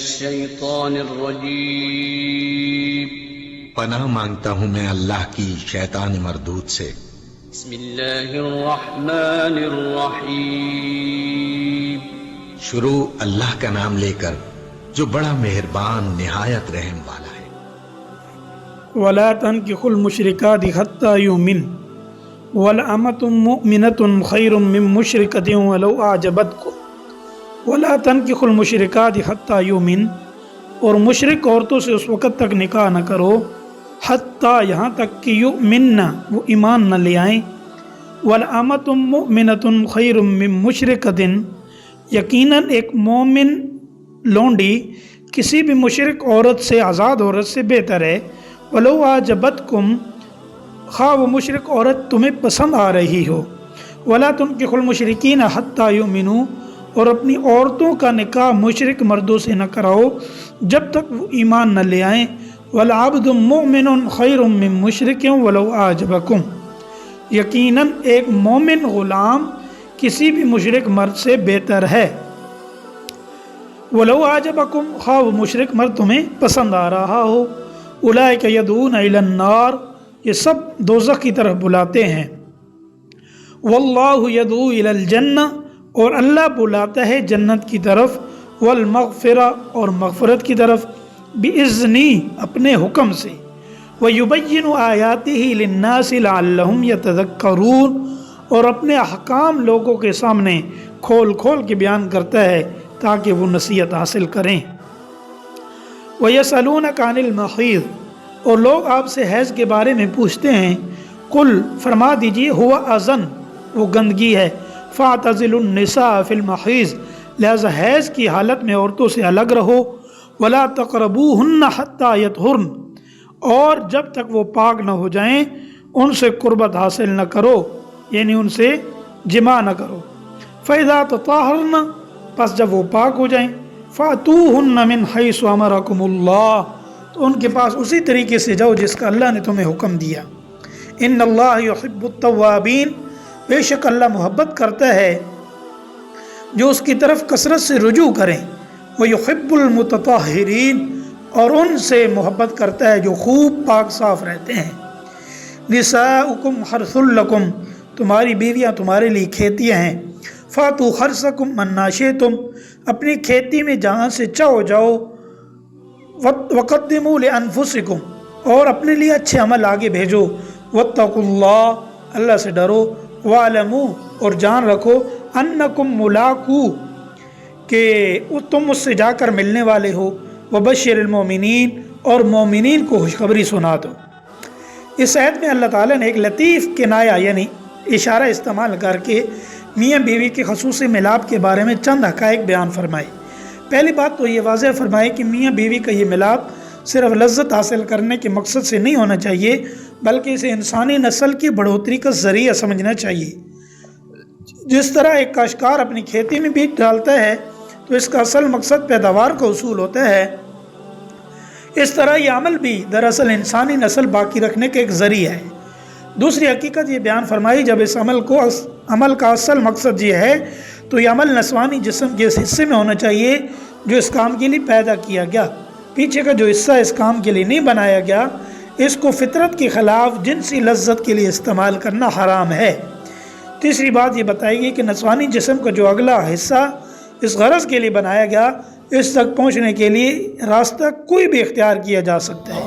الشيطان الرجيم پناہ مانگتا ہوں میں اللہ کی شیطان مردود سے۔ بسم اللہ الرحمن الرحیم شروع اللہ کا نام لے کر جو بڑا مہربان نہایت رحم والا ہے۔ وَلَا تَنكِحُوا الْمُشْرِكَاتِ حَتَّى يُؤْمِنَ وَلَأَمَةٌ مُؤْمِنَةٌ خَيْرٌ مِّن مُّشْرِكَةٍ وَلَوْ أَعْجَبَتْكُمْ وَلَا تَنكِحُوا الْمُشْرِكَاتِ حَتَّى يُؤْمِنَ، اور مشرک عورتوں سے اس وقت تک نکاح نہ کرو حتیٰ یہاں تک کہ یؤمنن وہ ایمان نہ لے آئیں، وَلَأَمَةٌ مُؤْمِنَةٌ خَيْرٌ مِّن مُّشْرِكَةٍ، یقیناً ایک مومن لونڈی کسی بھی مشرک عورت سے، آزاد عورت سے بہتر ہے۔ وَلَوْ أَعْجَبَتْكُمْ، خواہ وہ مشرک عورت تمہیں پسند آ رہی ہو۔ وَلَا تُنكِحُوا الْمُشْرِكِينَ حَتَّى يُؤْمِنُوا، اور اپنی عورتوں کا نکاح مشرک مردوں سے نہ کراؤ جب تک وہ ایمان نہ لے آئیں۔ وَالْعَبْدُ مُؤْمِنٌ خَيْرٌ مِّن مُّشْرِكٍ وَلَوْ أَعْجَبَكُمْ، یقیناً ایک مومن غلام کسی بھی مشرک مرد سے بہتر ہے۔ وَلَوْ أَعْجَبَكُمْ، خواہ وہ مشرک مرد تمہیں پسند آ رہا ہو۔ أُولَٰئِكَ يَدْعُونَ إِلَى النَّارِ، یہ سب دوزخ کی طرف بلاتے ہیں۔ وَاللَّهُ يَدْعُو إِلَى الْجَنَّةِ، اور اللہ بلاتا ہے جنت کی طرف، والمغفرہ، اور مغفرت کی طرف، بِإِذْنِهِ، اپنے حکم سے، وَيُبَيِّنُ آيَاتِهِ لِلنَّاسِ لَعَلَّهُمْ يَتَذَكَّرُونَ، اور اپنے احکام لوگوں کے سامنے کھول کھول کے بیان کرتا ہے تاکہ وہ نصیحت حاصل کریں۔ وَيَسْأَلُونَكَ عَنِ الْمَحِيضِ، اور لوگ آپ سے حیض کے بارے میں پوچھتے ہیں، قُلْ، فرما دیجئے، هُوَ أَذًى، وہ گندگی ہے، فَاعْتَزِلُوا النِّسَاءَ فِي الْمَحِيضِ، لہذا حیض کی حالت میں عورتوں سے الگ رہو۔ وَلَا تَقْرَبُوهُنَّ حَتَّى يَطْهُرْنَ، اور جب تک وہ پاک نہ ہو جائیں ان سے قربت حاصل نہ کرو، یعنی ان سے جماع نہ کرو۔ فَإِذَا تَطَهَّرْنَ، پس جب وہ پاک ہو جائیں، فَأْتُوهُنَّ مِنْ حَيْثُ أَمَرَكُمُ اللَّهُ، تو ان کے پاس اسی طریقے سے جاؤ جس کا اللہ نے تمہیں حکم دیا۔ إِنَّ اللَّهَ يُحِبُّ التَّوَّابِينَ، بے شک اللہ محبت کرتا ہے جو اس کی طرف کثرت سے رجوع کریں۔ وَيُحِبُّ الْمُتَطَهِّرِينَ، اور ان سے محبت کرتا ہے جو خوب پاک صاف رہتے ہیں۔ نِسَاؤُكُمْ حَرْثٌ لَكُمْ، تمہاری بیویاں تمہارے لیے کھیتیاں ہیں۔ فَأْتُوا حَرْثَكُمْ أَنَّىٰ شِئْتُمْ، اپنی کھیتی میں جہاں سے چاہو جاؤ۔ وَقَدِّمُوا لِأَنفُسِكُمْ، اور اپنے لیے اچھے عمل آگے بھیجو۔ وَاتَّقُوا اللَّهَ، اللہ سے ڈرو۔ وَاعْلَمُوا، اور جان رکھو، أَنَّكُمْ مُلَاقُوهُ، کہ تم اس سے جا کر ملنے والے ہو۔ وَبَشِّرِ الْمُؤْمِنِينَ، اور مومنین کو خوشخبری سنا دو۔ اس آیت میں اللہ تعالیٰ نے ایک لطیف کنایہ یعنی اشارہ استعمال کر کے میاں بیوی کے خصوصی ملاپ کے بارے میں چند حقائق بیان فرمائے۔ پہلی بات تو یہ واضح فرمائے کہ میاں بیوی کا یہ ملاپ صرف لذت حاصل کرنے کے مقصد سے نہیں ہونا چاہیے، بلکہ اسے انسانی نسل کی بڑھوتری کا ذریعہ سمجھنا چاہیے۔ جس طرح ایک کاشتکار اپنی کھیتی میں بیج ڈالتا ہے تو اس کا اصل مقصد پیداوار کا حصول ہوتا ہے، اس طرح یہ عمل بھی دراصل انسانی نسل باقی رکھنے کا ایک ذریعہ ہے۔ دوسری حقیقت یہ بیان فرمائی، جب اس عمل کا اصل مقصد یہ ہے تو یہ عمل نسوانی جسم کے اس حصے میں ہونا چاہیے جو اس کام کے لیے پیدا کیا گیا۔ پیچھے کا جو حصہ اس کام کے لیے نہیں بنایا گیا، اس کو فطرت کے خلاف جنسی لذت کے لیے استعمال کرنا حرام ہے۔ تیسری بات یہ بتائی گئی کہ نسوانی جسم کا جو اگلا حصہ اس غرض کے لیے بنایا گیا، اس تک پہنچنے کے لیے راستہ کوئی بھی اختیار کیا جا سکتا ہے۔